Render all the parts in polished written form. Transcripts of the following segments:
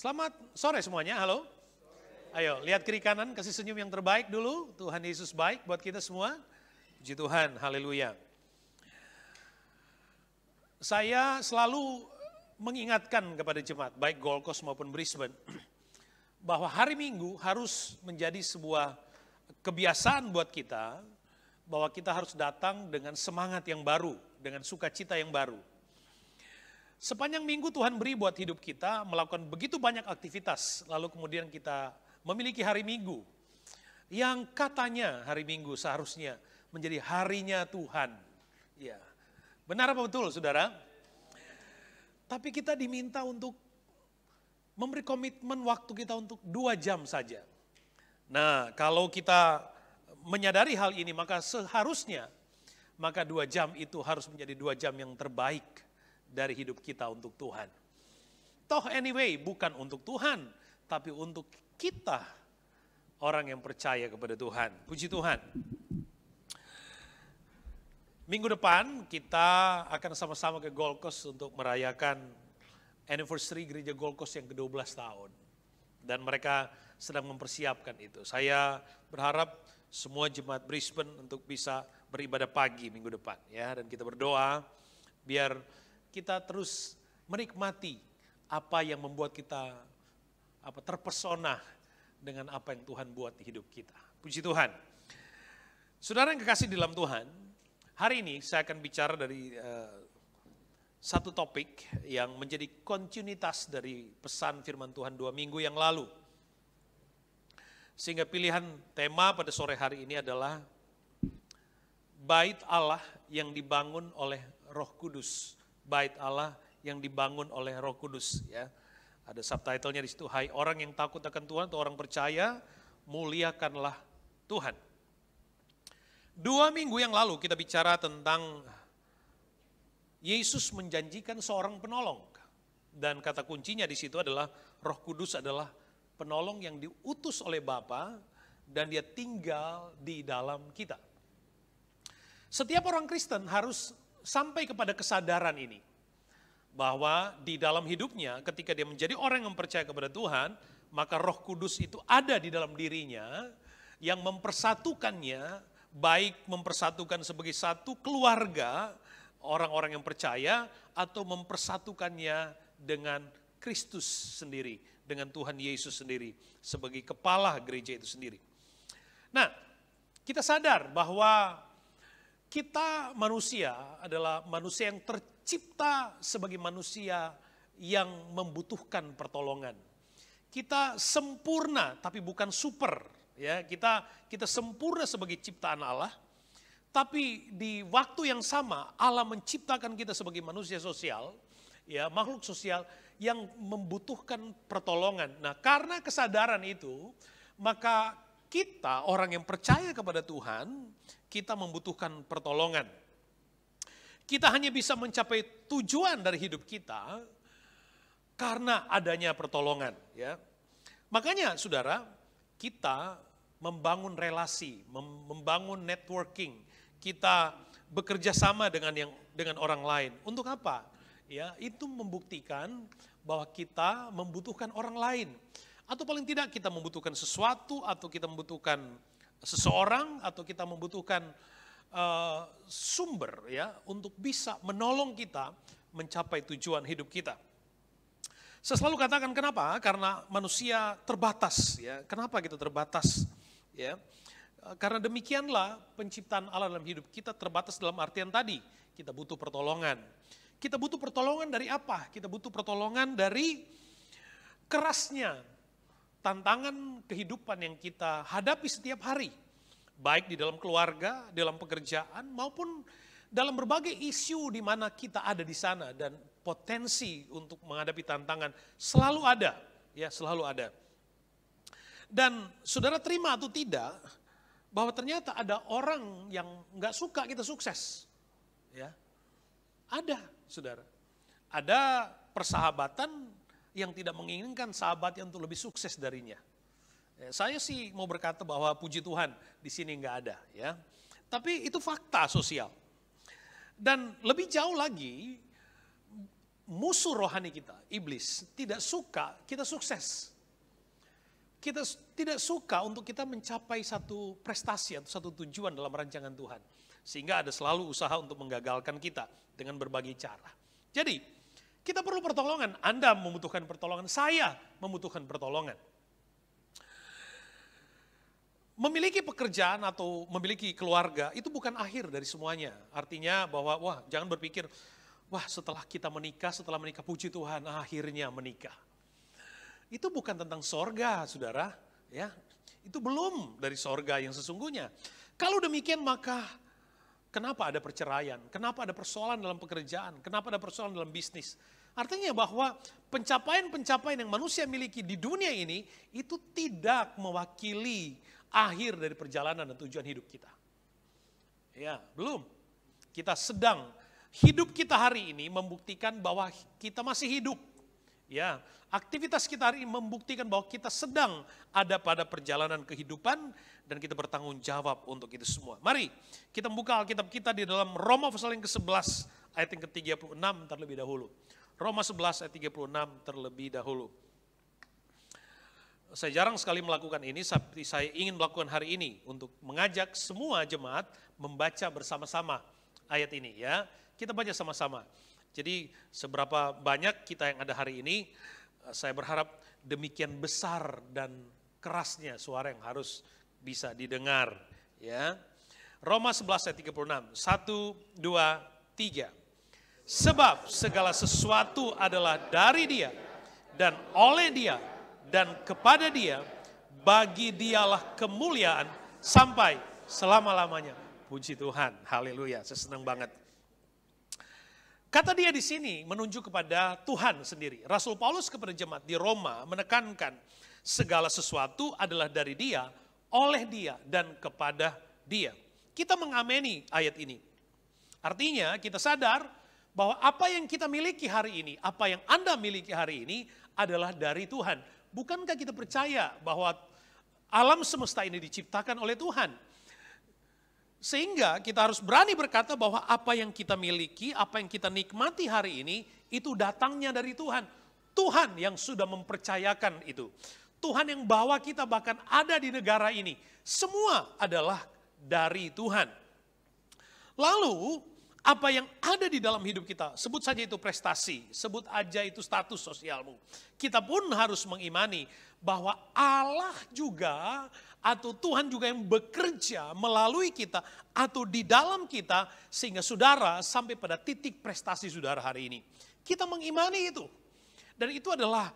Selamat sore semuanya, halo. Ayo, lihat kiri kanan, kasih senyum yang terbaik dulu. Tuhan Yesus baik buat kita semua. Puji Tuhan, haleluya. Saya selalu mengingatkan kepada jemaat, baik Gold Coast maupun Brisbane, bahwa hari Minggu harus menjadi sebuah kebiasaan buat kita, bahwa kita harus datang dengan semangat yang baru, dengan sukacita yang baru. Sepanjang minggu Tuhan beri buat hidup kita melakukan begitu banyak aktivitas, lalu kemudian kita memiliki hari Minggu yang katanya hari Minggu seharusnya menjadi harinya Tuhan. Ya, benar apa betul, saudara? Tapi kita diminta untuk memberi komitmen waktu kita untuk 2 jam saja. Nah, kalau kita menyadari hal ini, maka seharusnya 2 jam itu harus menjadi 2 jam yang terbaik dari hidup kita untuk Tuhan. Toh anyway, bukan untuk Tuhan, tapi untuk kita, orang yang percaya kepada Tuhan. Puji Tuhan. Minggu depan kita akan sama-sama ke Gold Coast untuk merayakan anniversary Gereja Gold Coast yang ke-12 tahun. Dan mereka sedang mempersiapkan itu. Saya berharap semua jemaat Brisbane untuk bisa beribadah pagi minggu depan, ya, dan kita berdoa biar kita terus menikmati apa yang membuat kita terpesona dengan apa yang Tuhan buat di hidup kita. Puji Tuhan. Saudara yang kekasih di dalam Tuhan, hari ini saya akan bicara dari satu topik yang menjadi kontinuitas dari pesan firman Tuhan 2 minggu yang lalu. Sehingga pilihan tema pada sore hari ini adalah Bait Allah yang dibangun oleh Roh Kudus. Bait Allah yang dibangun oleh Roh Kudus, ya. Ada subtitlenya di situ, hai orang yang takut akan Tuhan atau orang percaya, muliakanlah Tuhan. 2 minggu yang lalu kita bicara tentang Yesus menjanjikan seorang penolong. Dan kata kuncinya di situ adalah Roh Kudus adalah penolong yang diutus oleh Bapa dan dia tinggal di dalam kita. Setiap orang Kristen harus sampai kepada kesadaran ini, bahwa di dalam hidupnya ketika dia menjadi orang yang percaya kepada Tuhan, maka Roh Kudus itu ada di dalam dirinya yang mempersatukannya, baik mempersatukan sebagai satu keluarga orang-orang yang percaya atau mempersatukannya dengan Kristus sendiri, dengan Tuhan Yesus sendiri sebagai kepala gereja itu sendiri. Nah, kita sadar bahwa kita manusia adalah manusia yang tercipta sebagai manusia yang membutuhkan pertolongan. Kita sempurna tapi bukan super, ya. Kita sempurna sebagai ciptaan Allah, tapi di waktu yang sama Allah menciptakan kita sebagai manusia sosial, ya, makhluk sosial yang membutuhkan pertolongan. Nah, karena kesadaran itu, maka kita orang yang percaya kepada Tuhan, kita membutuhkan pertolongan. Kita hanya bisa mencapai tujuan dari hidup kita karena adanya pertolongan, ya. Makanya saudara, kita membangun relasi, membangun networking, kita bekerja sama dengan orang lain. Untuk apa? Ya, itu membuktikan bahwa kita membutuhkan orang lain. Atau paling tidak kita membutuhkan sesuatu, atau kita membutuhkan seseorang, atau kita membutuhkan sumber, ya, untuk bisa menolong kita mencapai tujuan hidup kita. Saya selalu katakan kenapa? Karena manusia terbatas, ya. Kenapa gitu terbatas? Ya. Karena demikianlah penciptaan Allah dalam hidup kita terbatas dalam artian tadi, kita butuh pertolongan. Kita butuh pertolongan dari apa? Kita butuh pertolongan dari kerasnya tantangan kehidupan yang kita hadapi setiap hari. Baik di dalam keluarga, dalam pekerjaan, maupun dalam berbagai isu di mana kita ada di sana. Dan potensi untuk menghadapi tantangan selalu ada, ya, selalu ada. Dan saudara terima atau tidak, bahwa ternyata ada orang yang gak suka kita sukses. Ya, ada, saudara. Ada persahabatan yang tidak menginginkan sahabatnya untuk lebih sukses darinya. Saya sih mau berkata bahwa puji Tuhan di sini nggak ada, ya. Tapi itu fakta sosial. Dan lebih jauh lagi, musuh rohani kita, iblis, tidak suka kita sukses. Kita tidak suka untuk kita mencapai satu prestasi atau satu tujuan dalam rancangan Tuhan. Sehingga ada selalu usaha untuk menggagalkan kita dengan berbagai cara. Jadi, kita perlu pertolongan. Anda membutuhkan pertolongan, saya membutuhkan pertolongan. Memiliki pekerjaan atau memiliki keluarga itu bukan akhir dari semuanya. Artinya bahwa jangan berpikir, setelah kita menikah, puji Tuhan akhirnya menikah. Itu bukan tentang sorga, saudara. Ya, itu belum dari sorga yang sesungguhnya. Kalau demikian maka kenapa ada perceraian? Kenapa ada persoalan dalam pekerjaan? Kenapa ada persoalan dalam bisnis? Artinya bahwa pencapaian-pencapaian yang manusia miliki di dunia ini itu tidak mewakili akhir dari perjalanan dan tujuan hidup kita. Ya, belum. Kita sedang, hidup kita hari ini membuktikan bahwa kita masih hidup. Ya, aktivitas kita hari ini membuktikan bahwa kita sedang ada pada perjalanan kehidupan dan kita bertanggung jawab untuk itu semua. Mari kita membuka Alkitab kita di dalam Roma pasal yang ke-11 ayat yang ke-36 terlebih dahulu. Roma 11 ayat 36 terlebih dahulu. Saya jarang sekali melakukan ini, tapi saya ingin melakukan hari ini untuk mengajak semua jemaat membaca bersama-sama ayat ini ya. Kita baca sama-sama. Jadi seberapa banyak kita yang ada hari ini, saya berharap demikian besar dan kerasnya suara yang harus bisa didengar ya. Roma 11 ayat 36. 1, 2, 3. Sebab segala sesuatu adalah dari Dia dan oleh Dia dan kepada Dia, bagi Dialah kemuliaan sampai selama-lamanya. Puji Tuhan, haleluya, saya senang banget. Kata Dia di sini menunjuk kepada Tuhan sendiri. Rasul Paulus kepada jemaat di Roma menekankan segala sesuatu adalah dari Dia, oleh Dia, dan kepada Dia. Kita mengameni ayat ini. Artinya kita sadar bahwa apa yang kita miliki hari ini, apa yang Anda miliki hari ini adalah dari Tuhan. Bukankah kita percaya bahwa alam semesta ini diciptakan oleh Tuhan? Sehingga kita harus berani berkata bahwa apa yang kita miliki, apa yang kita nikmati hari ini, itu datangnya dari Tuhan. Tuhan yang sudah mempercayakan itu. Tuhan yang bawa kita bahkan ada di negara ini. Semua adalah dari Tuhan. Lalu, apa yang ada di dalam hidup kita, sebut saja itu prestasi, sebut aja itu status sosialmu. Kita pun harus mengimani bahwa Allah juga atau Tuhan juga yang bekerja melalui kita atau di dalam kita sehingga saudara sampai pada titik prestasi saudara hari ini. Kita mengimani itu. Dan itu adalah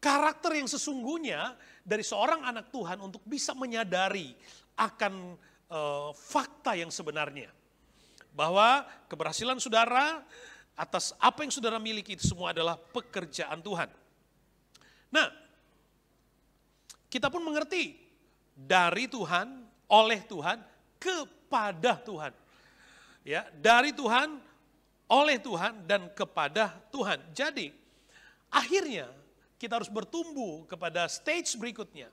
karakter yang sesungguhnya dari seorang anak Tuhan untuk bisa menyadari akan fakta yang sebenarnya. Bahwa keberhasilan saudara atas apa yang saudara miliki itu semua adalah pekerjaan Tuhan. Nah, kita pun mengerti dari Tuhan, oleh Tuhan, kepada Tuhan. Ya, dari Tuhan, oleh Tuhan, dan kepada Tuhan. Jadi, akhirnya kita harus bertumbuh kepada stage berikutnya,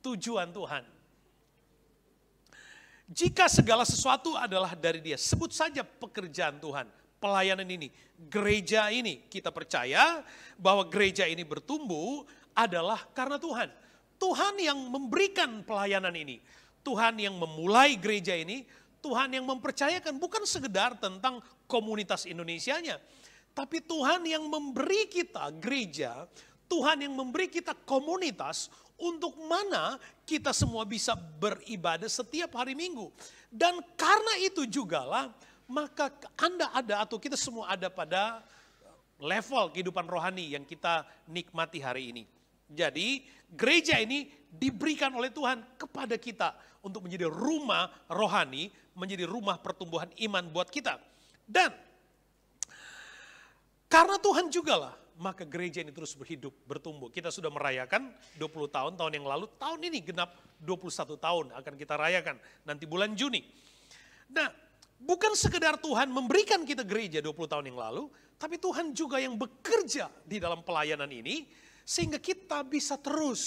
tujuan Tuhan. Jika segala sesuatu adalah dari Dia, sebut saja pekerjaan Tuhan, pelayanan ini, gereja ini, kita percaya bahwa gereja ini bertumbuh adalah karena Tuhan. Tuhan yang memberikan pelayanan ini, Tuhan yang memulai gereja ini, Tuhan yang mempercayakan bukan sekedar tentang komunitas Indonesianya, tapi Tuhan yang memberi kita gereja, Tuhan yang memberi kita komunitas untuk mana kita semua bisa beribadah setiap hari Minggu. Dan karena itu jugalah maka Anda ada atau kita semua ada pada level kehidupan rohani yang kita nikmati hari ini. Jadi gereja ini diberikan oleh Tuhan kepada kita untuk menjadi rumah rohani, menjadi rumah pertumbuhan iman buat kita. Dan karena Tuhan jugalah maka gereja ini terus berhidup, bertumbuh. Kita sudah merayakan 20 tahun yang lalu, tahun ini genap 21 tahun akan kita rayakan nanti bulan Juni. Nah, bukan sekedar Tuhan memberikan kita gereja 20 tahun yang lalu, tapi Tuhan juga yang bekerja di dalam pelayanan ini, sehingga kita bisa terus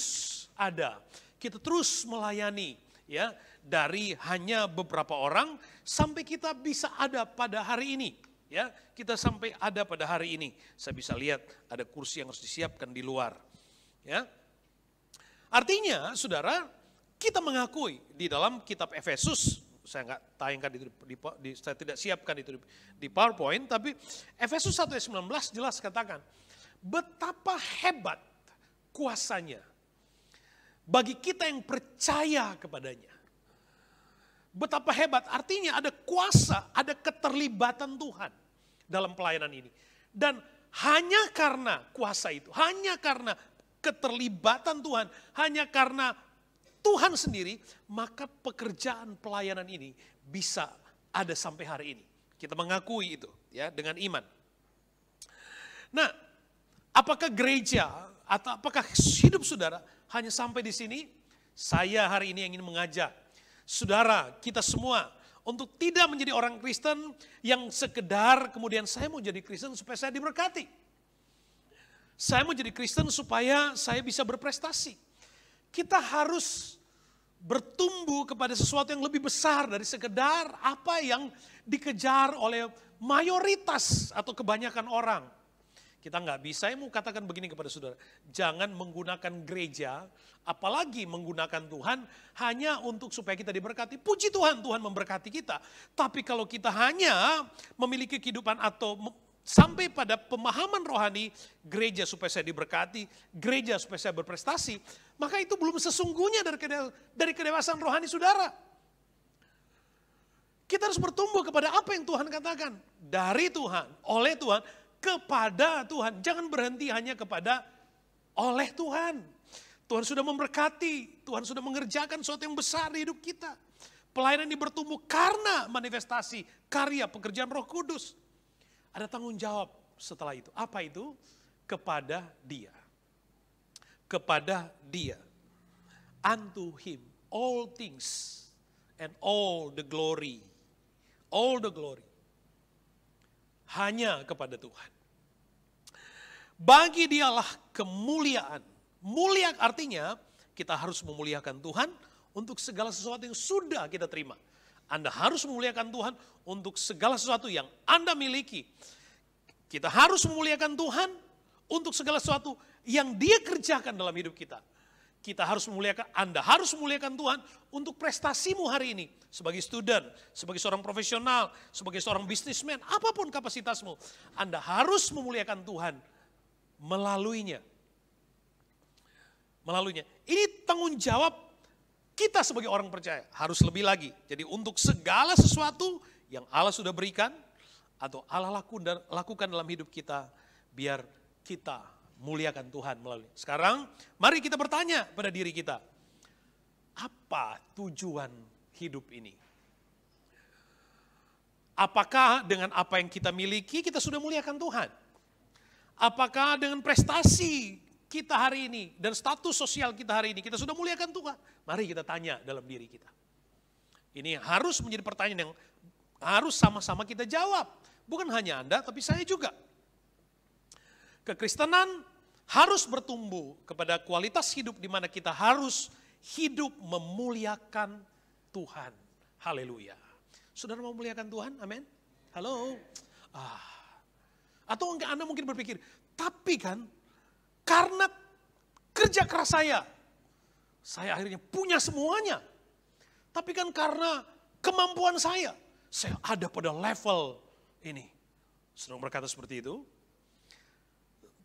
ada, kita terus melayani, ya, dari hanya beberapa orang sampai kita bisa ada pada hari ini, Ya, kita sampai ada pada hari ini. Saya bisa lihat ada kursi yang harus disiapkan di luar. Ya. Artinya, saudara, kita mengakui di dalam kitab Efesus, saya nggak tayangkan itu saya tidak siapkan itu di PowerPoint, tapi Efesus 1 ayat 19 jelas katakan, betapa hebat kuasanya bagi kita yang percaya kepadanya. Betapa hebat, artinya ada kuasa, ada keterlibatan Tuhan dalam pelayanan ini. Dan hanya karena kuasa itu, hanya karena keterlibatan Tuhan, hanya karena Tuhan sendiri, maka pekerjaan pelayanan ini bisa ada sampai hari ini. Kita mengakui itu ya dengan iman. Nah, apakah gereja atau apakah hidup saudara hanya sampai di sini? Saya hari ini ingin mengajak saudara, kita semua untuk tidak menjadi orang Kristen yang sekedar kemudian saya mau jadi Kristen supaya saya diberkati. Saya mau jadi Kristen supaya saya bisa berprestasi. Kita harus bertumbuh kepada sesuatu yang lebih besar dari sekedar apa yang dikejar oleh mayoritas atau kebanyakan orang. Kita nggak bisa, saya mau katakan begini kepada saudara, jangan menggunakan gereja, apalagi menggunakan Tuhan hanya untuk supaya kita diberkati. Puji Tuhan, Tuhan memberkati kita. Tapi kalau kita hanya memiliki kehidupan atau sampai pada pemahaman rohani, gereja supaya saya diberkati, gereja supaya saya berprestasi, maka itu belum sesungguhnya dari kedewasaan rohani saudara. Kita harus bertumbuh kepada apa yang Tuhan katakan. Dari Tuhan, oleh Tuhan, kepada Tuhan. Jangan berhenti hanya kepada oleh Tuhan. Tuhan sudah memberkati, Tuhan sudah mengerjakan sesuatu yang besar di hidup kita. Pelayanan ini bertumbuh karena manifestasi karya pekerjaan Roh Kudus. Ada tanggung jawab setelah itu. Apa itu? Kepada Dia. Kepada Dia. Unto Him all things and all the glory. All the glory. Hanya kepada Tuhan. Bagi Dialah kemuliaan. Mulia artinya kita harus memuliakan Tuhan untuk segala sesuatu yang sudah kita terima. Anda harus memuliakan Tuhan untuk segala sesuatu yang Anda miliki. Kita harus memuliakan Tuhan untuk segala sesuatu yang Dia kerjakan dalam hidup kita. Kita harus memuliakan, Anda harus memuliakan Tuhan untuk prestasimu hari ini. Sebagai student, sebagai seorang profesional, sebagai seorang businessman, apapun kapasitasmu. Anda harus memuliakan Tuhan melaluinya. Melaluinya. Ini tanggung jawab kita sebagai orang percaya. Harus lebih lagi. Jadi untuk segala sesuatu yang Allah sudah berikan, atau Allah lakukan dalam hidup kita, biar kita muliakan Tuhan melalui. Sekarang mari kita bertanya pada diri kita, apa tujuan hidup ini? Apakah dengan apa yang kita miliki kita sudah muliakan Tuhan? Apakah dengan prestasi kita hari ini dan status sosial kita hari ini kita sudah muliakan Tuhan? Mari kita tanya dalam diri kita. Ini harus menjadi pertanyaan yang harus sama-sama kita jawab. Bukan hanya Anda tapi saya juga. Kekristenan harus bertumbuh kepada kualitas hidup di mana kita harus hidup memuliakan Tuhan. Haleluya. Saudara mau memuliakan Tuhan? Amin. Halo. Atau Anda mungkin berpikir, tapi kan karena kerja keras saya akhirnya punya semuanya. Tapi kan karena kemampuan saya ada pada level ini. Sedang berkata seperti itu.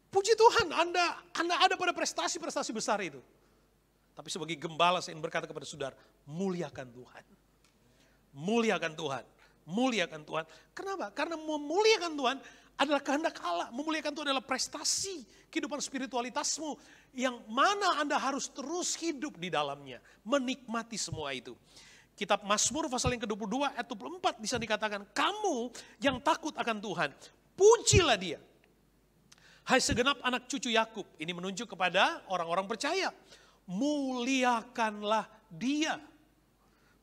Puji Tuhan, Anda ada pada prestasi-prestasi besar itu. Tapi sebagai gembala saya ingin berkata kepada saudara, muliakan Tuhan. Muliakan Tuhan. Muliakan Tuhan. Kenapa? Karena memuliakan Tuhan adalah kehendak Allah. Memuliakan Tuhan adalah prestasi kehidupan spiritualitasmu yang mana Anda harus terus hidup di dalamnya. Menikmati semua itu. Kitab Mazmur pasal yang ke-22 ayat 24 bisa dikatakan, kamu yang takut akan Tuhan, pujilah Dia. Hai segenap anak cucu Yakub, ini menunjuk kepada orang-orang percaya. Muliakanlah Dia.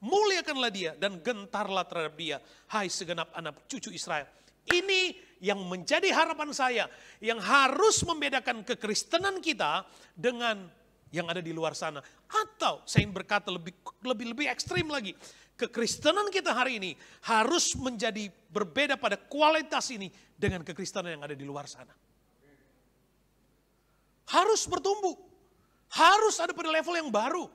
Muliakanlah Dia dan gentarlah terhadap Dia. Hai segenap anak cucu Israel. Ini yang menjadi harapan saya, yang harus membedakan kekristenan kita dengan yang ada di luar sana. Atau saya ingin berkata lebih ekstrim lagi, Kekristenan kita hari ini harus menjadi berbeda pada kualitas ini dengan kekristenan yang ada di luar sana. Harus bertumbuh. Harus ada pada level yang baru.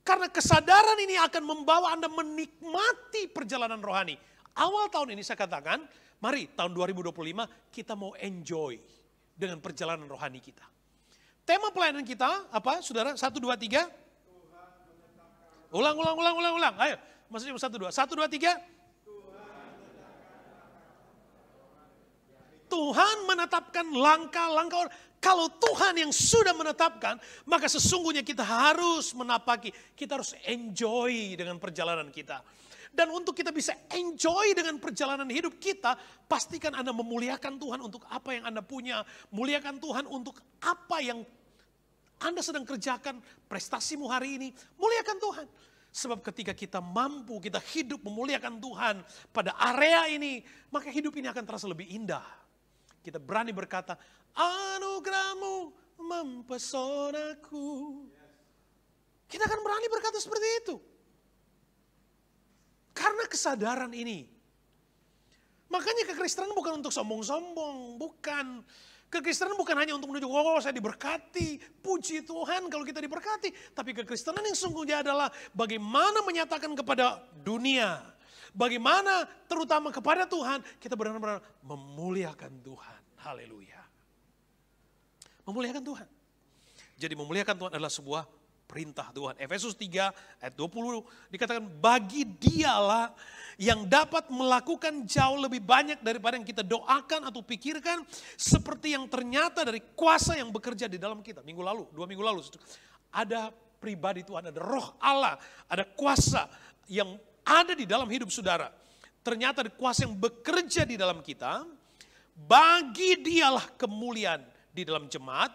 Karena kesadaran ini akan membawa Anda menikmati perjalanan rohani. Awal tahun ini saya katakan, mari tahun 2025 kita mau enjoy dengan perjalanan rohani kita. Tema pelayanan kita apa saudara? 1, 2, 3. Ulang. Ayo, maksudnya 1, 2. 1, 2, 3. Tuhan menetapkan langkah-langkah. Kalau Tuhan yang sudah menetapkan, maka sesungguhnya kita harus menapaki. Kita harus enjoy dengan perjalanan kita. Dan untuk kita bisa enjoy dengan perjalanan hidup kita, pastikan Anda memuliakan Tuhan untuk apa yang Anda punya. Muliakan Tuhan untuk apa yang Anda sedang kerjakan, prestasimu hari ini. Muliakan Tuhan. Sebab ketika kita mampu, kita hidup memuliakan Tuhan pada area ini, maka hidup ini akan terasa lebih indah. Kita berani berkata, anugerahmu mempesonaku. Kita akan berani berkata seperti itu. Karena kesadaran ini. Makanya kekristenan bukan untuk sombong-sombong. Bukan. Kekristenan bukan hanya untuk menunjukkan, oh saya diberkati. Puji Tuhan kalau kita diberkati. Tapi kekristenan yang sungguhnya adalah bagaimana menyatakan kepada dunia. Bagaimana terutama kepada Tuhan. Kita benar-benar memuliakan Tuhan. Haleluya. Memuliakan Tuhan. Jadi memuliakan Tuhan adalah sebuah perintah Tuhan. Efesus 3 ayat 20 dikatakan bagi dialah yang dapat melakukan jauh lebih banyak daripada yang kita doakan atau pikirkan. Seperti yang ternyata dari kuasa yang bekerja di dalam kita. 2 minggu lalu. Ada pribadi Tuhan, ada roh Allah, ada kuasa yang ada di dalam hidup saudara. Ternyata ada kuasa yang bekerja di dalam kita. Bagi dialah kemuliaan di dalam jemaat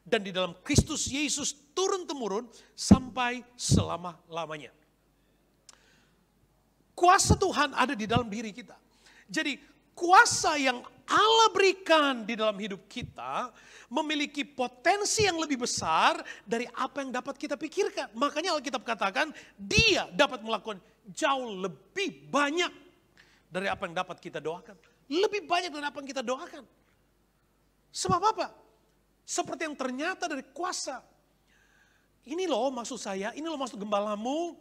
dan di dalam Kristus Yesus turun-temurun sampai selama-lamanya. Kuasa Tuhan ada di dalam diri kita. Jadi kuasa yang Allah berikan di dalam hidup kita memiliki potensi yang lebih besar dari apa yang dapat kita pikirkan. Makanya Alkitab katakan dia dapat melakukan jauh lebih banyak dari apa yang dapat kita doakan. Lebih banyak dari apa yang kita doakan. Sebab apa? Seperti yang ternyata dari kuasa. Ini loh maksud saya, ini loh maksud gembalamu.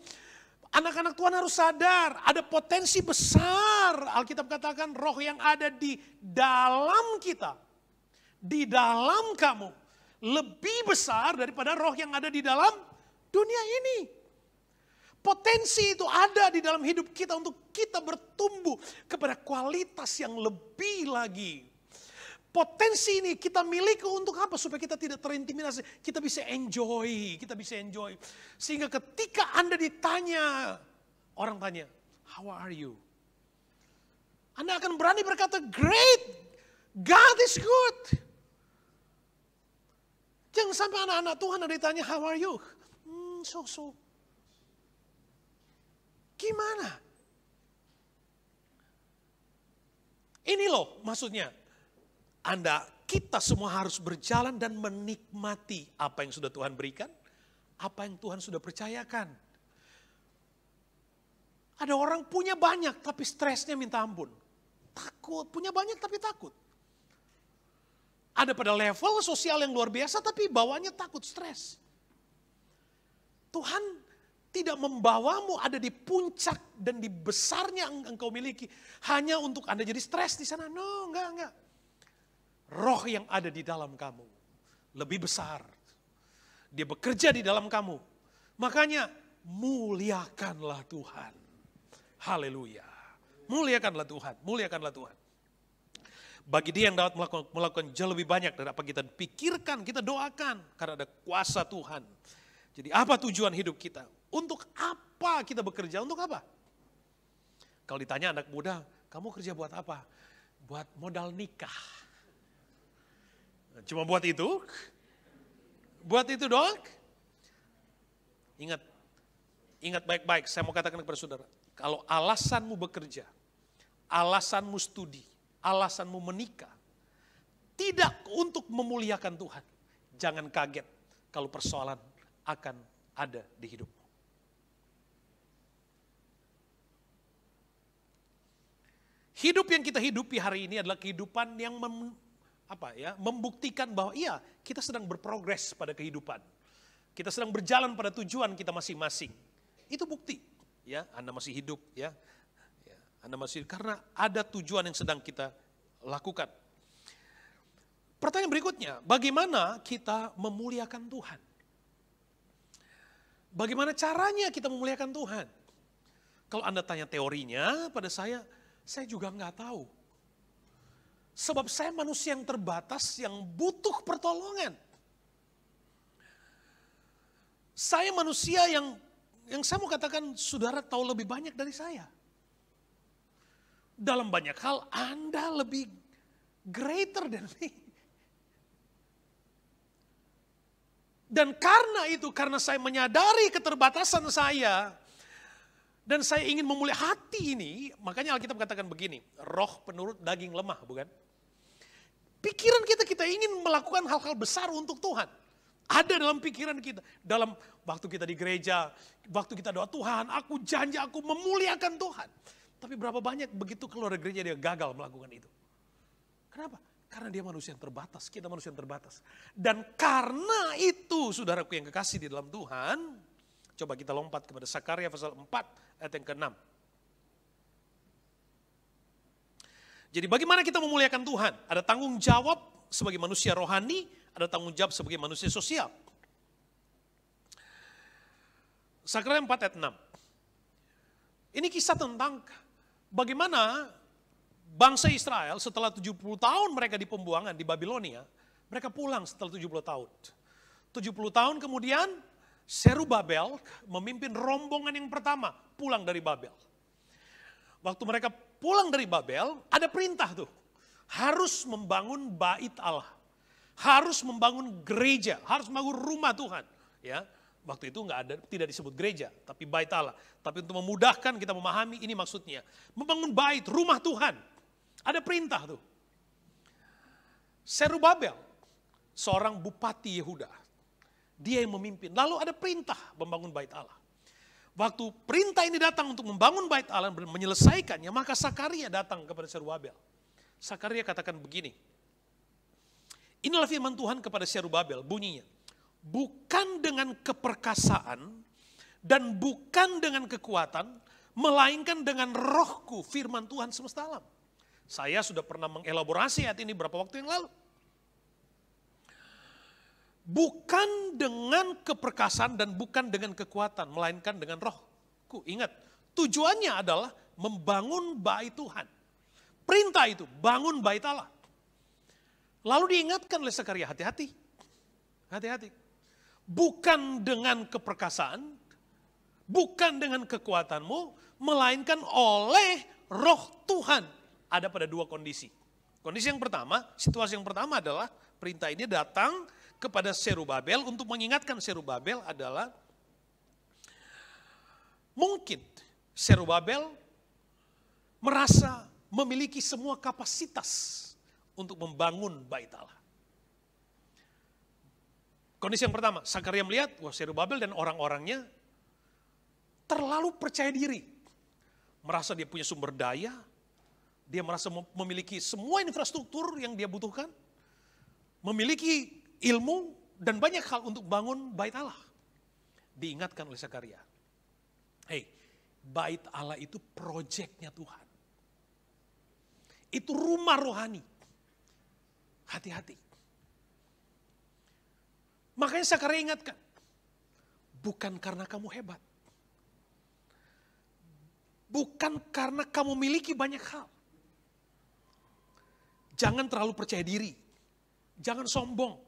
Anak-anak Tuhan harus sadar, ada potensi besar. Alkitab katakan roh yang ada di dalam kita. Di dalam kamu. Lebih besar daripada roh yang ada di dalam dunia ini. Potensi itu ada di dalam hidup kita untuk kita bertumbuh kepada kualitas yang lebih lagi. Potensi ini kita miliki untuk apa? Supaya kita tidak terintimidasi. Kita bisa enjoy. Sehingga ketika Anda ditanya, orang tanya, how are you? Anda akan berani berkata, great, God is good. Jangan sampai anak-anak Tuhan ada ditanya, how are you? So. Gimana? Ini loh maksudnya. Kita semua harus berjalan dan menikmati apa yang sudah Tuhan berikan. Apa yang Tuhan sudah percayakan. Ada orang punya banyak tapi stresnya minta ampun. Takut, punya banyak tapi takut. Ada pada level sosial yang luar biasa tapi bawaannya takut, stres. Tuhan tidak membawamu ada di puncak dan di besarnya engkau miliki. Hanya untuk Anda jadi stres di sana. No, enggak. Roh yang ada di dalam kamu. Lebih besar. Dia bekerja di dalam kamu. Makanya muliakanlah Tuhan. Haleluya. Muliakanlah Tuhan. Bagi dia yang dapat melakukan jauh lebih banyak dari apa kita pikirkan, kita doakan. Karena ada kuasa Tuhan. Jadi apa tujuan hidup kita? Untuk apa kita bekerja? Untuk apa? Kalau ditanya anak muda, kamu kerja buat apa? Buat modal nikah. Cuma buat itu? Buat itu doang? Ingat baik-baik, saya mau katakan kepada saudara. Kalau alasanmu bekerja, alasanmu studi, alasanmu menikah, tidak untuk memuliakan Tuhan. Jangan kaget kalau persoalan akan ada di hidupmu. Hidup yang kita hidupi hari ini adalah kehidupan yang membuktikan bahwa iya, kita sedang berprogres pada kehidupan. Kita sedang berjalan pada tujuan kita masing-masing. Itu bukti, ya, Anda masih hidup, ya. Anda masih, karena ada tujuan yang sedang kita lakukan. Pertanyaan berikutnya, bagaimana kita memuliakan Tuhan? Bagaimana caranya kita memuliakan Tuhan? Kalau Anda tanya teorinya pada saya juga nggak tahu. Sebab saya manusia yang terbatas yang butuh pertolongan. Saya manusia yang saya mau katakan saudara tahu lebih banyak dari saya. Dalam banyak hal Anda lebih greater than me. Dan karena saya menyadari keterbatasan saya, dan saya ingin memuliakan hati ini, makanya Alkitab katakan begini, roh penurut daging lemah, bukan? Pikiran kita ingin melakukan hal-hal besar untuk Tuhan. Ada dalam pikiran kita, dalam waktu kita di gereja, waktu kita doa, Tuhan aku janji aku memuliakan Tuhan. Tapi berapa banyak begitu keluar dari gereja dia gagal melakukan itu. Kenapa? Karena dia manusia yang terbatas, kita manusia yang terbatas. Dan karena itu saudaraku yang kekasih di dalam Tuhan, coba kita lompat kepada Sakarya pasal 4 ayat yang ke-6. Jadi bagaimana kita memuliakan Tuhan? Ada tanggung jawab sebagai manusia rohani, ada tanggung jawab sebagai manusia sosial. Sakarya 4 ayat 6. Ini kisah tentang bagaimana bangsa Israel setelah 70 tahun mereka di pembuangan di Babilonia, mereka pulang setelah 70 tahun. 70 tahun kemudian Zerubabel memimpin rombongan yang pertama pulang dari Babel. Waktu mereka pulang dari Babel, ada perintah tuh. Harus membangun bait Allah. Harus membangun gereja, harus membangun rumah Tuhan. Ya, waktu itu tidak disebut gereja, tapi bait Allah. Tapi untuk memudahkan kita memahami ini maksudnya. Membangun bait, rumah Tuhan. Ada perintah tuh. Zerubabel, seorang bupati Yehuda. Dia yang memimpin. Lalu ada perintah membangun bait Allah. Waktu perintah ini datang untuk membangun bait Allah, menyelesaikannya, maka Sakaria datang kepada Zerubabel. Sakaria katakan begini. Inilah firman Tuhan kepada Zerubabel, bunyinya. Bukan dengan keperkasaan dan bukan dengan kekuatan, melainkan dengan rohku, firman Tuhan semesta alam. Saya sudah pernah mengelaborasi ayat ini beberapa waktu yang lalu. Bukan dengan keperkasaan dan bukan dengan kekuatan, melainkan dengan rohku. Ingat, tujuannya adalah membangun bait Tuhan. Perintah itu, bangun bait Allah. Lalu diingatkan oleh Sakaria, hati-hati. Hati-hati. Bukan dengan keperkasaan, bukan dengan kekuatanmu, melainkan oleh roh Tuhan. Ada pada dua kondisi. Kondisi yang pertama, situasi yang pertama adalah perintah ini datang kepada Zerubabel untuk mengingatkan Zerubabel adalah mungkin Zerubabel merasa memiliki semua kapasitas untuk membangun bait Allah. Kondisi yang pertama, Sakaria melihat wah Zerubabel dan orang-orangnya terlalu percaya diri. Merasa dia punya sumber daya, dia merasa memiliki semua infrastruktur yang dia butuhkan, memiliki ilmu dan banyak hal untuk bangun bait Allah. Diingatkan oleh Sakaria. Hei, bait Allah itu proyeknya Tuhan. Itu rumah rohani. Hati-hati. Makanya Sakaria ingatkan. Bukan karena kamu hebat. Bukan karena kamu miliki banyak hal. Jangan terlalu percaya diri. Jangan sombong.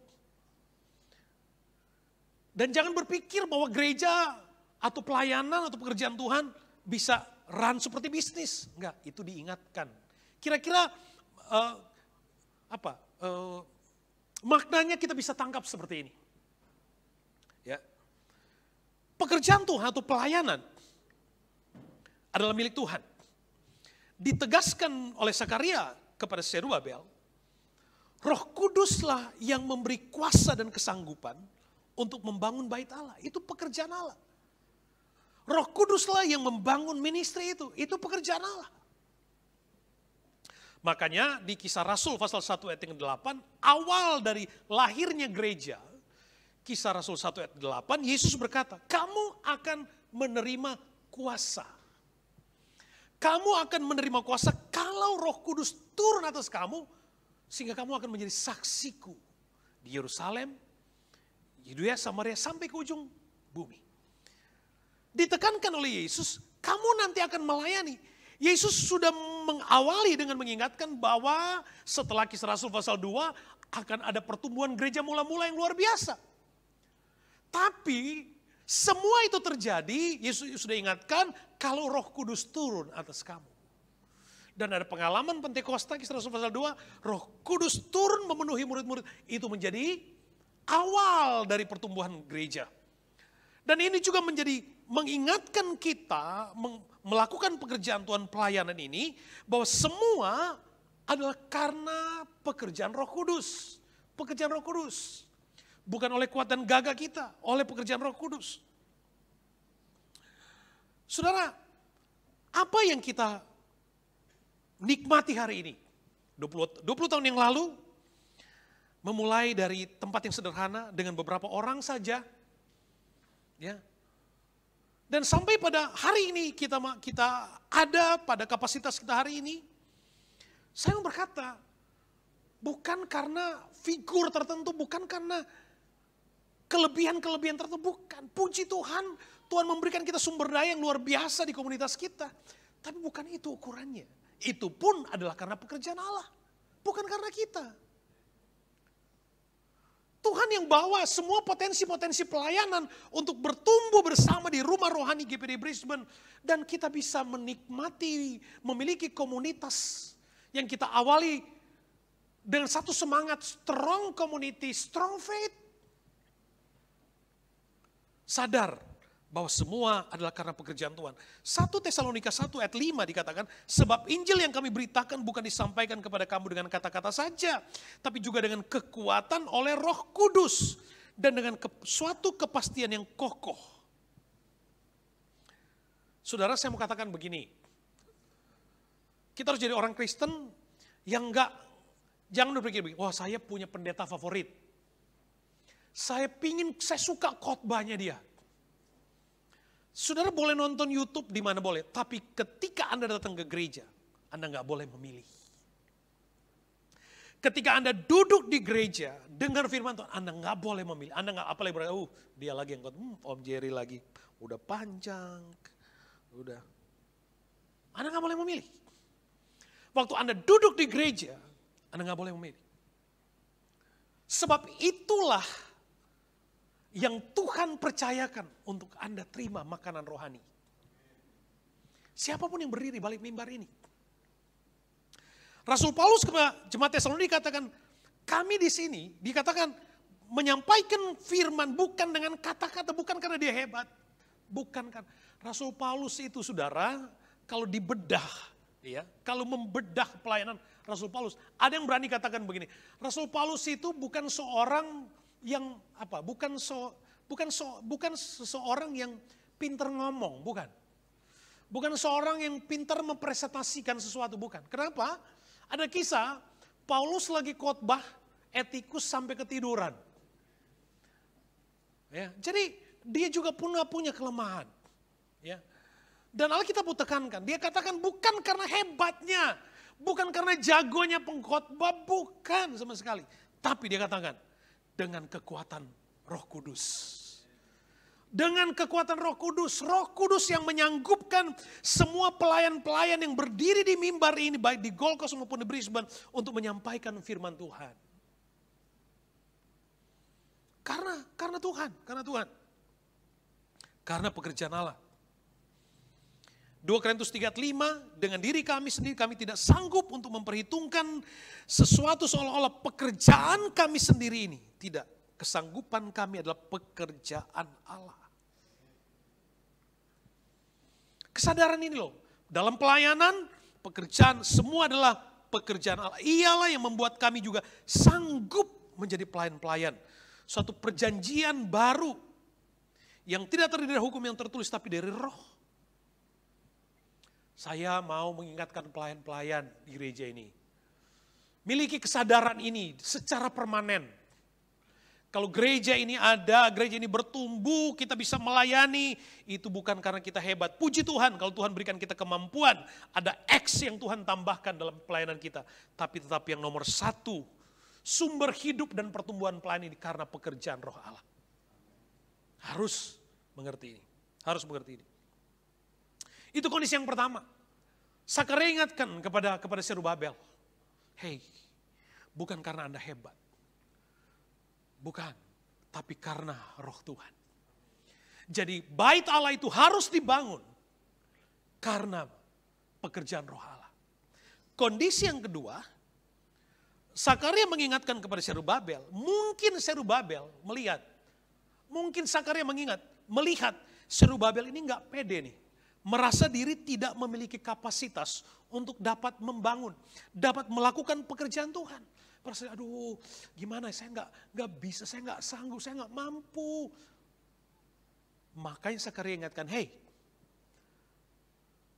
Dan jangan berpikir bahwa gereja atau pelayanan atau pekerjaan Tuhan bisa run seperti bisnis. Enggak, itu diingatkan. Kira-kira maknanya kita bisa tangkap seperti ini. Ya. Pekerjaan Tuhan atau pelayanan adalah milik Tuhan. Ditegaskan oleh Sakaria kepada Zerubabel, Roh Kuduslah yang memberi kuasa dan kesanggupan untuk membangun bait Allah. Itu pekerjaan Allah. Roh Kuduslah yang membangun ministry itu pekerjaan Allah. Makanya di Kisah Rasul pasal 1 ayat yang 8, awal dari lahirnya gereja, Kisah Rasul 1 ayat 8, Yesus berkata, kamu akan menerima kuasa. Kamu akan menerima kuasa kalau Roh Kudus turun atas kamu, sehingga kamu akan menjadi saksiku di Yerusalem, Yudea, Samaria, sampai ke ujung bumi. Ditekankan oleh Yesus, kamu nanti akan melayani. Yesus sudah mengawali dengan mengingatkan bahwa setelah Kisah Rasul pasal 2 akan ada pertumbuhan gereja mula-mula yang luar biasa. Tapi semua itu terjadi, Yesus sudah ingatkan kalau Roh Kudus turun atas kamu. Dan ada pengalaman Pentakosta, Kisah Rasul pasal 2, Roh Kudus turun memenuhi murid-murid. Itu menjadi awal dari pertumbuhan gereja. Dan ini juga menjadi mengingatkan kita melakukan pekerjaan Tuhan pelayanan ini, bahwa semua adalah karena pekerjaan Roh Kudus. Pekerjaan Roh Kudus. Bukan oleh kekuatan gagah kita, oleh pekerjaan Roh Kudus. Saudara, apa yang kita nikmati hari ini? 20 tahun yang lalu, memulai dari tempat yang sederhana dengan beberapa orang saja, ya. Dan sampai pada hari ini kita ada pada kapasitas kita hari ini, saya mau berkata, bukan karena figur tertentu, bukan karena kelebihan-kelebihan tertentu, bukan. Puji Tuhan, Tuhan memberikan kita sumber daya yang luar biasa di komunitas kita. Tapi bukan itu ukurannya. Itu pun adalah karena pekerjaan Allah, bukan karena kita. Tuhan yang bawa semua potensi-potensi pelayanan untuk bertumbuh bersama di rumah rohani GPD Brisbane. Dan kita bisa menikmati, memiliki komunitas yang kita awali dengan satu semangat, strong community, strong faith. Sadar bahwa semua adalah karena pekerjaan Tuhan. 1 Tesalonika 1 ayat 5 dikatakan, sebab Injil yang kami beritakan bukan disampaikan kepada kamu dengan kata-kata saja, tapi juga dengan kekuatan oleh Roh Kudus dan dengan suatu kepastian yang kokoh. Saudara, saya mau katakan begini. Kita harus jadi orang Kristen yang jangan berpikir begini, wah saya punya pendeta favorit. Saya suka khotbahnya dia. Saudara boleh nonton YouTube di mana boleh, tapi ketika Anda datang ke gereja, Anda nggak boleh memilih. Ketika Anda duduk di gereja, dengar firman Tuhan, Anda nggak boleh memilih. Anda nggak, apalagi berkata, dia lagi yang Om Jerry lagi, udah panjang, udah. Anda nggak boleh memilih. Waktu Anda duduk di gereja, Anda nggak boleh memilih. Sebab itulah yang Tuhan percayakan untuk Anda terima makanan rohani. Siapapun yang berdiri balik mimbar ini. Rasul Paulus kepada jemaat Tesalonika dikatakan, kami di sini dikatakan menyampaikan firman bukan dengan kata-kata, bukan karena dia hebat. Bukan kan. Rasul Paulus itu saudara, kalau dibedah, ya, kalau membedah pelayanan Rasul Paulus, ada yang berani katakan begini, Rasul Paulus itu bukan seorang yang bukan seseorang yang pintar ngomong, bukan. Bukan seorang yang pintar mempresentasikan sesuatu, bukan. Kenapa? Ada kisah Paulus lagi khotbah, etikus sampai ketiduran. Ya, jadi dia juga punya kelemahan. Ya. Dan Alkitab tekankan, dia katakan bukan karena hebatnya, bukan karena jagonya pengkhotbah, bukan sama sekali. Tapi dia katakan, dengan kekuatan Roh Kudus. Dengan kekuatan Roh Kudus yang menyanggupkan semua pelayan-pelayan yang berdiri di mimbar ini, baik di Gold Coast maupun di Brisbane, untuk menyampaikan firman Tuhan. Karena Tuhan. Karena pekerjaan Allah. 2 Korintus 3:5, dengan diri kami sendiri kami tidak sanggup untuk memperhitungkan sesuatu seolah-olah pekerjaan kami sendiri ini. Tidak, kesanggupan kami adalah pekerjaan Allah. Kesadaran ini loh, dalam pelayanan, pekerjaan semua adalah pekerjaan Allah. Ialah yang membuat kami juga sanggup menjadi pelayan-pelayan. Suatu perjanjian baru yang tidak terdiri dari hukum yang tertulis tapi dari roh. Saya mau mengingatkan pelayan-pelayan di gereja ini. miliki kesadaran ini secara permanen. Kalau gereja ini ada, gereja ini bertumbuh, kita bisa melayani, itu bukan karena kita hebat. Puji Tuhan kalau Tuhan berikan kita kemampuan, ada X yang Tuhan tambahkan dalam pelayanan kita. Tapi tetap yang nomor satu, sumber hidup dan pertumbuhan pelayanan ini karena pekerjaan Roh Allah. Harus mengerti ini, harus mengerti ini. Itu kondisi yang pertama. Sakaria ingatkan kepada Zerubabel, hey, bukan karena Anda hebat. Bukan, tapi karena Roh Tuhan. Jadi bait Allah itu harus dibangun karena pekerjaan Roh Allah. Kondisi yang kedua, Sakaria mengingatkan kepada Zerubabel, mungkin Zerubabel melihat, mungkin Sakaria melihat Zerubabel ini enggak pede nih. Merasa diri tidak memiliki kapasitas untuk dapat membangun, dapat melakukan pekerjaan Tuhan. Merasa, aduh gimana, saya nggak bisa, saya nggak sanggup, saya nggak mampu. Makanya Sakaria ingatkan, hey,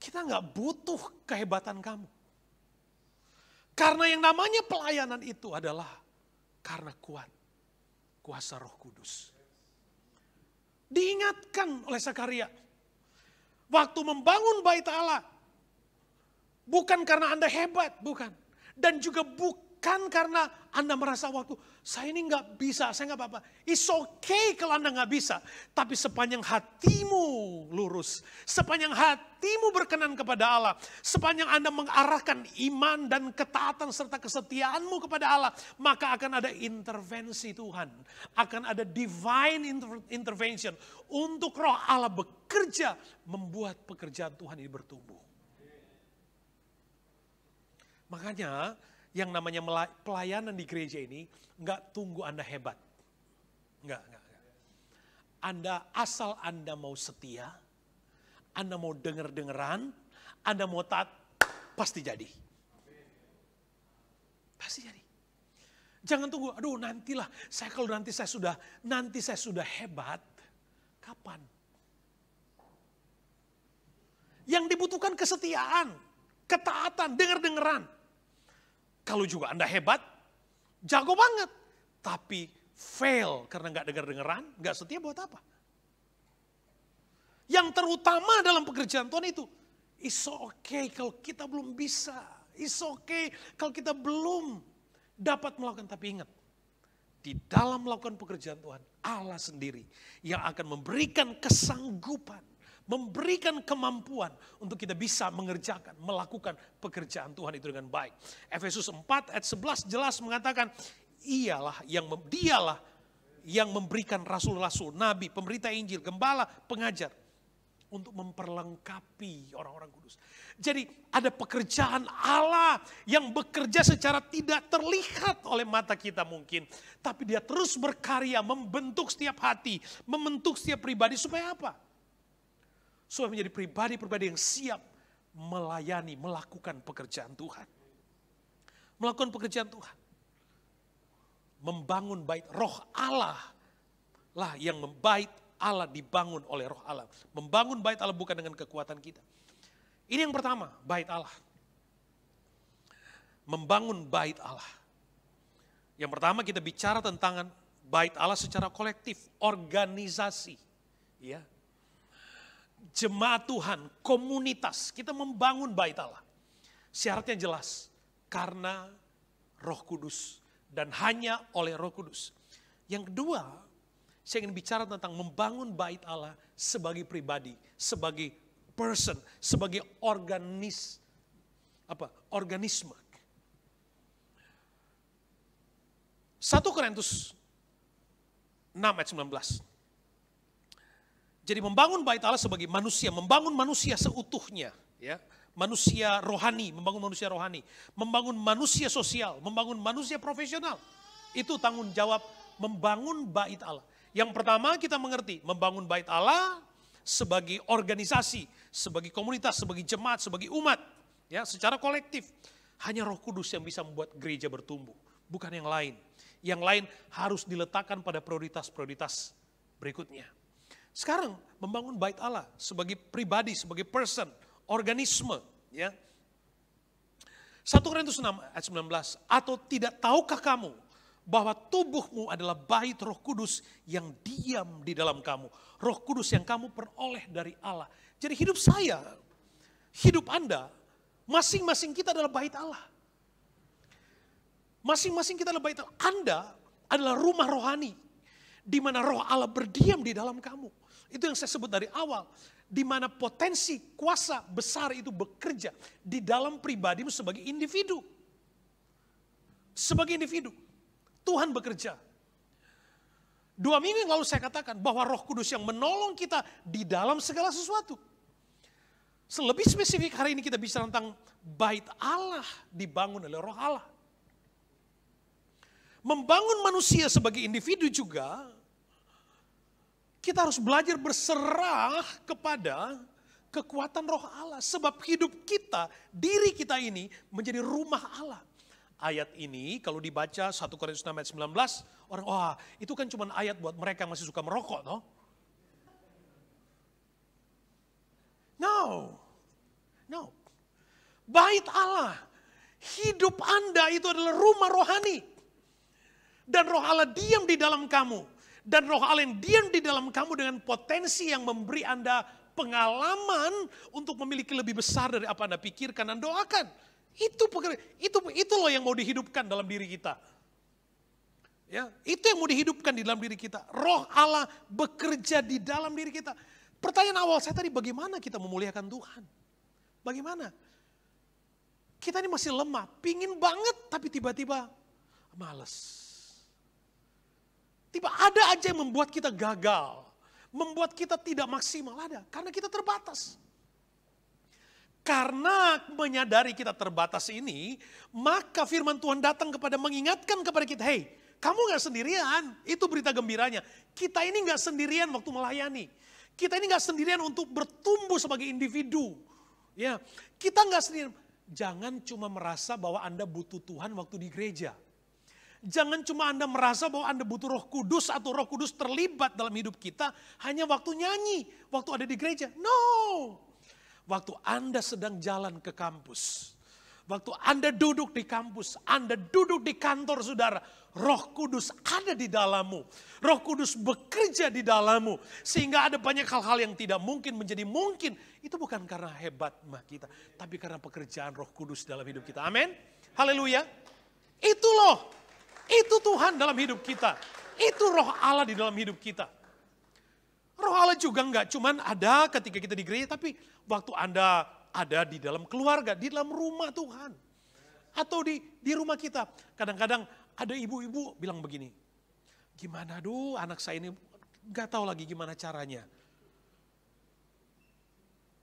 kita nggak butuh kehebatan kamu. Karena yang namanya pelayanan itu adalah karena kuasa Roh Kudus. Diingatkan oleh Sakaria, waktu membangun bait Allah, bukan karena Anda hebat, bukan. Dan juga bukan karena Anda merasa waktu, saya ini nggak bisa, saya nggak apa-apa. It's okay kalau Anda nggak bisa. Tapi sepanjang hatimu lurus, sepanjang hatimu berkenan kepada Allah, sepanjang Anda mengarahkan iman dan ketaatan serta kesetiaanmu kepada Allah, maka akan ada intervensi Tuhan. Akan ada divine intervention untuk Roh Allah bekerja, membuat pekerjaan Tuhan ini bertumbuh. Makanya yang namanya pelayanan di gereja ini enggak tunggu Anda hebat. Enggak. Asal Anda mau setia, Anda mau denger-dengeran, Anda mau taat, pasti jadi. Pasti jadi. Jangan tunggu, aduh nantilah, kalau nanti saya sudah hebat, kapan? Yang dibutuhkan kesetiaan, ketaatan, denger-dengeran. Kalau juga Anda hebat, jago banget. Tapi fail karena nggak dengar-dengeran, nggak setia buat apa? Yang terutama dalam pekerjaan Tuhan itu, it's okay kalau kita belum bisa. It's okay kalau kita belum dapat melakukan. Tapi ingat, di dalam melakukan pekerjaan Tuhan, Allah sendiri yang akan memberikan kesanggupan, memberikan kemampuan untuk kita bisa mengerjakan, melakukan pekerjaan Tuhan itu dengan baik. Efesus 4 ayat 11 jelas mengatakan, dialah yang memberikan rasul-rasul, nabi, pemberita Injil, gembala, pengajar, untuk memperlengkapi orang-orang kudus. Jadi ada pekerjaan Allah yang bekerja secara tidak terlihat oleh mata kita mungkin. Tapi dia terus berkarya, membentuk setiap hati, membentuk setiap pribadi supaya apa? Supaya menjadi pribadi-pribadi yang siap melayani, melakukan pekerjaan Tuhan. Melakukan pekerjaan Tuhan. Membangun bait Roh Allah lah yang bait Allah dibangun oleh Roh Allah. Membangun bait Allah bukan dengan kekuatan kita. Ini yang pertama, bait Allah. Membangun bait Allah. Yang pertama kita bicara tentang bait Allah secara kolektif, organisasi. Ya. Jemaat Tuhan, komunitas, kita membangun bait Allah. Syaratnya jelas, karena Roh Kudus dan hanya oleh Roh Kudus. Yang kedua, saya ingin bicara tentang membangun bait Allah sebagai pribadi, sebagai person, sebagai organisme. 1 Korintus 6 ayat 19. Jadi membangun bait Allah sebagai manusia, membangun manusia seutuhnya, ya. Manusia rohani, membangun manusia sosial, membangun manusia profesional. Itu tanggung jawab membangun bait Allah. Yang pertama kita mengerti, membangun bait Allah sebagai organisasi, sebagai komunitas, sebagai jemaat, sebagai umat, ya, secara kolektif. Hanya Roh Kudus yang bisa membuat gereja bertumbuh, bukan yang lain. Yang lain harus diletakkan pada prioritas-prioritas berikutnya. Sekarang membangun bait Allah sebagai pribadi, sebagai person, organisme, ya. 1 Korintus 6 ayat 19, atau tidak tahukah kamu bahwa tubuhmu adalah bait Roh Kudus yang diam di dalam kamu. Roh Kudus yang kamu peroleh dari Allah. Jadi hidup saya, hidup Anda, masing-masing kita adalah bait Allah. Masing-masing kita adalah bait Allah. Anda adalah rumah rohani, di mana Roh Allah berdiam di dalam kamu. Itu yang saya sebut dari awal. Di mana potensi kuasa besar itu bekerja di dalam pribadimu sebagai individu. Sebagai individu. Tuhan bekerja. 2 minggu yang lalu saya katakan bahwa Roh Kudus yang menolong kita di dalam segala sesuatu. Lebih spesifik hari ini kita bicara tentang bait Allah dibangun oleh Roh Allah. Membangun manusia sebagai individu juga, kita harus belajar berserah kepada kekuatan Roh Allah. Sebab hidup kita, diri kita ini menjadi rumah Allah. Ayat ini kalau dibaca 1 Korintus 6 ayat 19, orang, wah itu kan cuma ayat buat mereka yang masih suka merokok, toh? No. Bait Allah, hidup Anda itu adalah rumah rohani. Dan Roh Allah diam di dalam kamu. Dan Roh Allah yang diam di dalam kamu dengan potensi yang memberi Anda pengalaman untuk memiliki lebih besar dari apa Anda pikirkan dan doakan. Itu loh yang mau dihidupkan dalam diri kita. Ya, itu yang mau dihidupkan di dalam diri kita. Roh Allah bekerja di dalam diri kita. Pertanyaan awal saya tadi, bagaimana kita memuliakan Tuhan? Bagaimana? Kita ini masih lemah, pingin banget tapi tiba-tiba malas. Tiba ada aja yang membuat kita gagal, membuat kita tidak maksimal, ada. Karena kita terbatas. Karena menyadari kita terbatas ini, maka firman Tuhan datang kepada mengingatkan kepada kita, hey, kamu gak sendirian, itu berita gembiranya. Kita ini gak sendirian waktu melayani. Kita ini gak sendirian untuk bertumbuh sebagai individu. Ya, kita gak sendirian. Jangan cuma merasa bahwa Anda butuh Tuhan waktu di gereja. Jangan cuma Anda merasa bahwa Anda butuh Roh Kudus atau Roh Kudus terlibat dalam hidup kita hanya waktu nyanyi, waktu ada di gereja. No. Waktu Anda sedang jalan ke kampus, waktu Anda duduk di kampus, Anda duduk di kantor saudara, Roh Kudus ada di dalammu. Roh Kudus bekerja di dalammu sehingga ada banyak hal-hal yang tidak mungkin menjadi mungkin. Itu bukan karena hebat kita, tapi karena pekerjaan Roh Kudus dalam hidup kita. Amin. Haleluya. Itu loh. Itu Tuhan dalam hidup kita. Itu Roh Allah di dalam hidup kita. Roh Allah juga enggak cuman ada ketika kita di gereja, tapi waktu Anda ada di dalam keluarga, di dalam rumah Tuhan. Atau di rumah kita. Kadang-kadang ada ibu-ibu bilang begini, gimana anak saya ini enggak tahu lagi gimana caranya.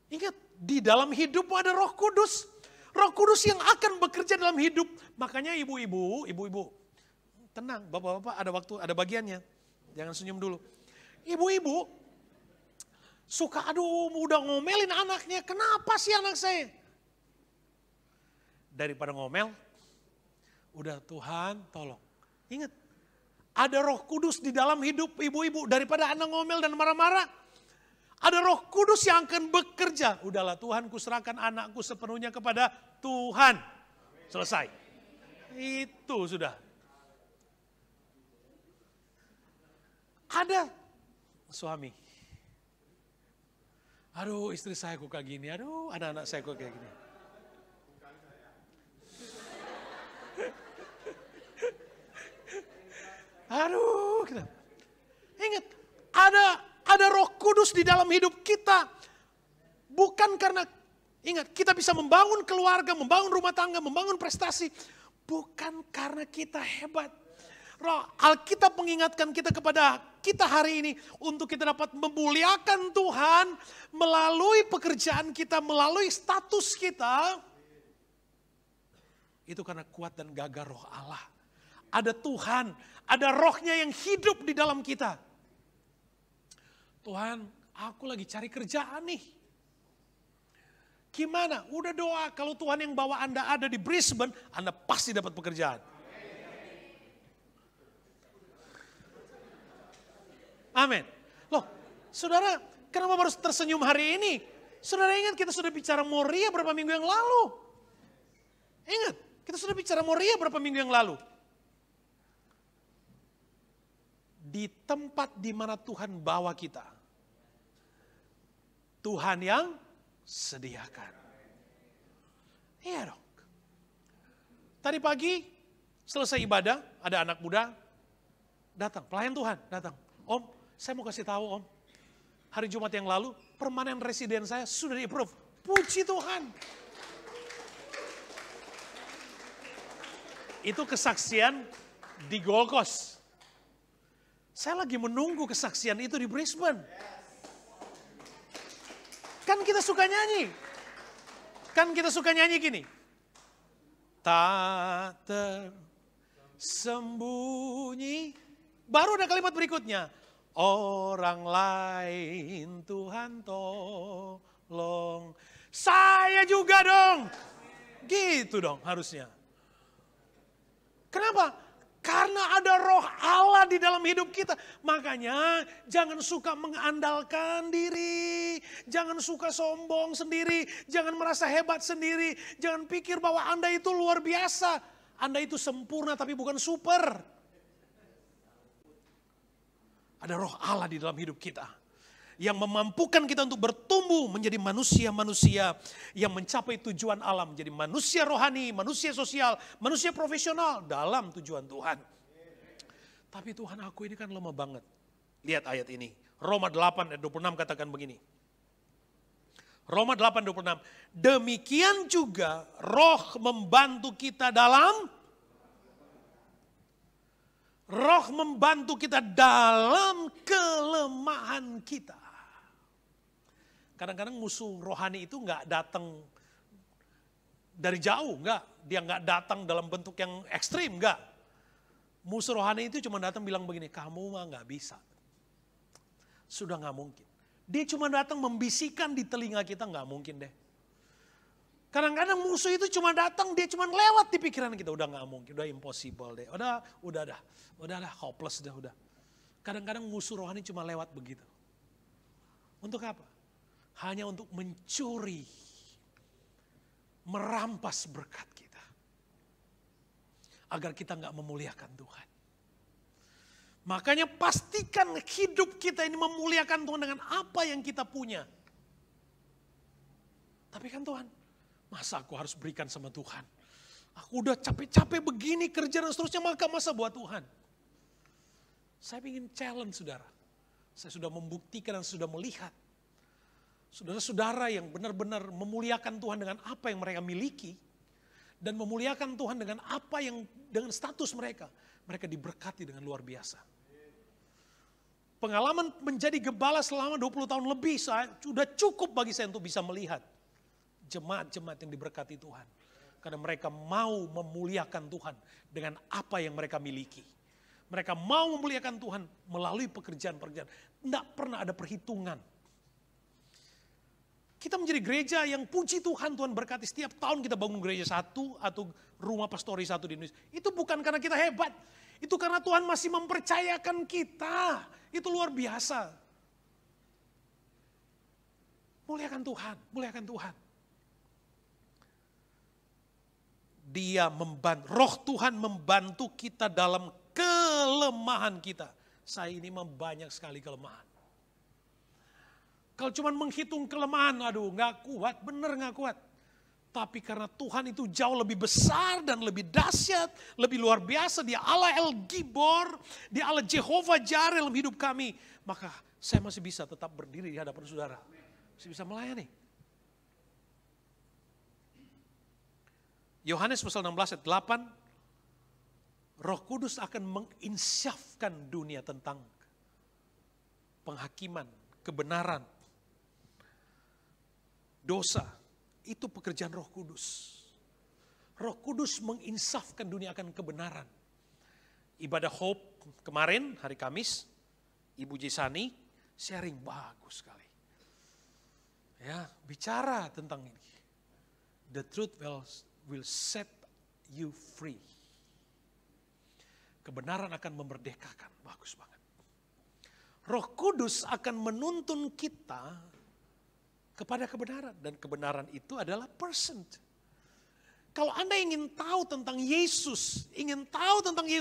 Ingat, di dalam hidupmu ada Roh Kudus. Roh Kudus yang akan bekerja dalam hidup. Makanya ibu-ibu, tenang, bapak-bapak ada waktu, ada bagiannya. Jangan senyum dulu. Ibu-ibu suka udah ngomelin anaknya. Kenapa sih anak saya? Daripada ngomel, udah Tuhan tolong. Ingat, ada Roh Kudus di dalam hidup ibu-ibu. Daripada anak ngomel dan marah-marah, ada Roh Kudus yang akan bekerja. Udahlah Tuhan, kuserahkan anakku sepenuhnya kepada Tuhan. Selesai. Itu sudah. Ada suami. Aduh, istri saya kok kayak gini. Aduh, anak-anak saya kok kayak gini. Aduh, kita. Ingat, ada Roh Kudus di dalam hidup kita. Bukan karena, ingat, kita bisa membangun keluarga, membangun rumah tangga, membangun prestasi. Bukan karena kita hebat. Alkitab mengingatkan kita kepada kita hari ini untuk kita dapat memuliakan Tuhan melalui pekerjaan kita, melalui status kita. Itu karena kuat dan gagah Roh Allah. Ada Tuhan, ada Rohnya yang hidup di dalam kita. Tuhan, aku lagi cari kerjaan nih. Gimana? Udah doa, kalau Tuhan yang bawa Anda ada di Brisbane, Anda pasti dapat pekerjaan. Amin. Loh, saudara, kenapa harus tersenyum hari ini? Saudara ingat kita sudah bicara Moria berapa minggu yang lalu. Ingat, kita sudah bicara Moria berapa minggu yang lalu. Di tempat di mana Tuhan bawa kita, Tuhan yang sediakan. Iya dong. Tadi pagi selesai ibadah, ada anak muda datang, pelayan Tuhan datang. Om, saya mau kasih tahu Om, hari Jumat yang lalu permanen residen saya sudah di-approve. Puji Tuhan. Itu kesaksian di Gold Coast. Saya lagi menunggu kesaksian itu di Brisbane. Kan kita suka nyanyi. Kan kita suka nyanyi gini. Tak tersembunyi. Baru ada kalimat berikutnya. Orang lain Tuhan tolong. Saya juga dong. Gitu dong harusnya. Kenapa? Karena ada roh Allah di dalam hidup kita. Makanya jangan suka mengandalkan diri. Jangan suka sombong sendiri. Jangan merasa hebat sendiri. Jangan pikir bahwa Anda itu luar biasa. Anda itu sempurna tapi bukan super. Ada roh Allah di dalam hidup kita. Yang memampukan kita untuk bertumbuh menjadi manusia-manusia yang mencapai tujuan alam. Menjadi manusia rohani, manusia sosial, manusia profesional dalam tujuan Tuhan. Tapi Tuhan aku ini kan lemah banget. Lihat ayat ini. Roma 8 ayat 26 katakan begini. Roma 8 26. Demikian juga roh membantu kita dalam kelemahan kita. Kadang-kadang musuh rohani itu nggak datang dari jauh, nggak. Dia nggak datang dalam bentuk yang ekstrim, nggak. Musuh rohani itu cuma datang bilang begini, kamu mah nggak bisa. Sudah nggak mungkin. Dia cuma datang membisikkan di telinga kita, nggak mungkin deh. Kadang-kadang musuh itu cuma datang, dia cuma lewat di pikiran kita, udah nggak mungkin, udah impossible deh, udah hopeless deh, udah. Kadang-kadang musuh rohani cuma lewat begitu. Untuk apa? Hanya untuk mencuri, merampas berkat kita. Agar kita nggak memuliakan Tuhan. Makanya pastikan hidup kita ini memuliakan Tuhan dengan apa yang kita punya. Tapi kan Tuhan, masa aku harus berikan sama Tuhan? Aku udah capek-capek begini kerja dan seterusnya, masa buat Tuhan? Saya ingin challenge saudara. Saya sudah membuktikan dan sudah melihat. Saudara-saudara yang benar-benar memuliakan Tuhan dengan apa yang mereka miliki. Dan memuliakan Tuhan dengan apa yang, dengan status mereka. Mereka diberkati dengan luar biasa. Pengalaman menjadi gembala selama 20 tahun lebih sudah cukup bagi saya untuk bisa melihat. Jemaat-jemaat yang diberkati Tuhan. Karena mereka mau memuliakan Tuhan dengan apa yang mereka miliki. Mereka mau memuliakan Tuhan melalui pekerjaan-pekerjaan. Tidak pernah ada perhitungan. Kita menjadi gereja yang puji Tuhan, Tuhan berkati. Setiap tahun kita bangun gereja satu atau rumah pastori satu di Indonesia. Itu bukan karena kita hebat. Itu karena Tuhan masih mempercayakan kita. Itu luar biasa. Muliakan Tuhan, muliakan Tuhan. Dia membantu, roh Tuhan membantu kita dalam kelemahan kita. Saya ini banyak sekali kelemahan. Kalau cuma menghitung kelemahan, aduh gak kuat, bener gak kuat. Tapi karena Tuhan itu jauh lebih besar dan lebih dahsyat, lebih luar biasa. Dia Allah El Gibor, dia Allah Jehovah Jireh dalam hidup kami. Maka saya masih bisa tetap berdiri di hadapan saudara. Masih bisa melayani. Yohanes pasal 16 ayat 8. Roh Kudus akan menginsyafkan dunia tentang penghakiman, kebenaran, dosa. Itu pekerjaan Roh Kudus. Roh Kudus menginsafkan dunia akan kebenaran. Ibadah Hope kemarin, hari Kamis, Ibu Jesani sharing bagus sekali. Ya, bicara tentang ini. The truth will set you free. Kebenaran akan memerdekakan, bagus banget. Roh Kudus akan menuntun kita kepada kebenaran. Dan kebenaran itu adalah person. Kalau Anda ingin tahu tentang Yesus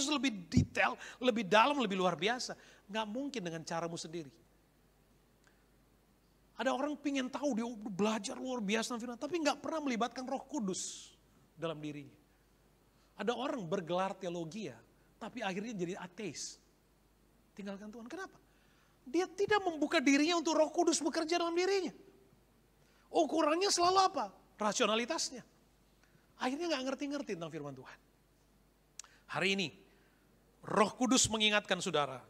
lebih detail, lebih dalam, lebih luar biasa, nggak mungkin dengan caramu sendiri. Ada orang ingin tahu, dia belajar luar biasa tentang firman, tapi nggak pernah melibatkan Roh Kudus dalam dirinya. Ada orang bergelar teologi ya, tapi akhirnya jadi ateis. Tinggalkan Tuhan. Kenapa? Dia tidak membuka dirinya untuk Roh Kudus bekerja dalam dirinya. Ukurannya selalu apa? Rasionalitasnya. Akhirnya nggak ngerti-ngerti tentang firman Tuhan. Hari ini, Roh Kudus mengingatkan saudara.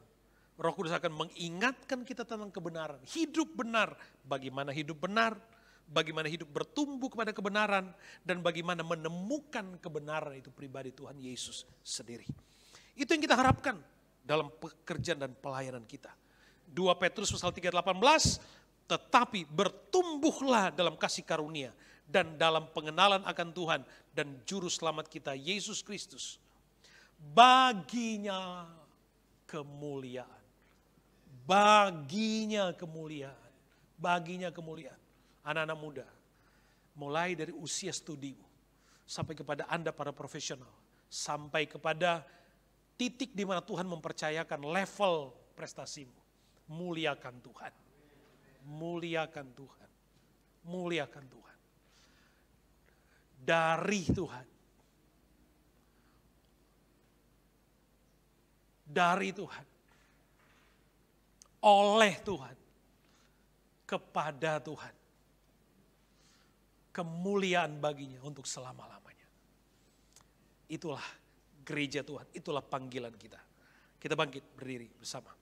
Roh Kudus akan mengingatkan kita tentang kebenaran. Hidup benar. Bagaimana hidup benar? Bagaimana hidup bertumbuh kepada kebenaran. Dan bagaimana menemukan kebenaran itu pribadi Tuhan Yesus sendiri. Itu yang kita harapkan dalam pekerjaan dan pelayanan kita. 2 Petrus pasal 3:18, tetapi bertumbuhlah dalam kasih karunia dan dalam pengenalan akan Tuhan dan juru selamat kita Yesus Kristus. Baginya kemuliaan. Baginya kemuliaan. Baginya kemuliaan. Anak-anak muda, mulai dari usia studimu sampai kepada Anda para profesional, sampai kepada titik di mana Tuhan mempercayakan level prestasimu. Muliakan Tuhan. Muliakan Tuhan. Muliakan Tuhan. Dari Tuhan. Dari Tuhan. Oleh Tuhan. Kepada Tuhan. Kemuliaan baginya untuk selama-lamanya. Itulah gereja Tuhan. Itulah panggilan kita. Kita bangkit berdiri bersama.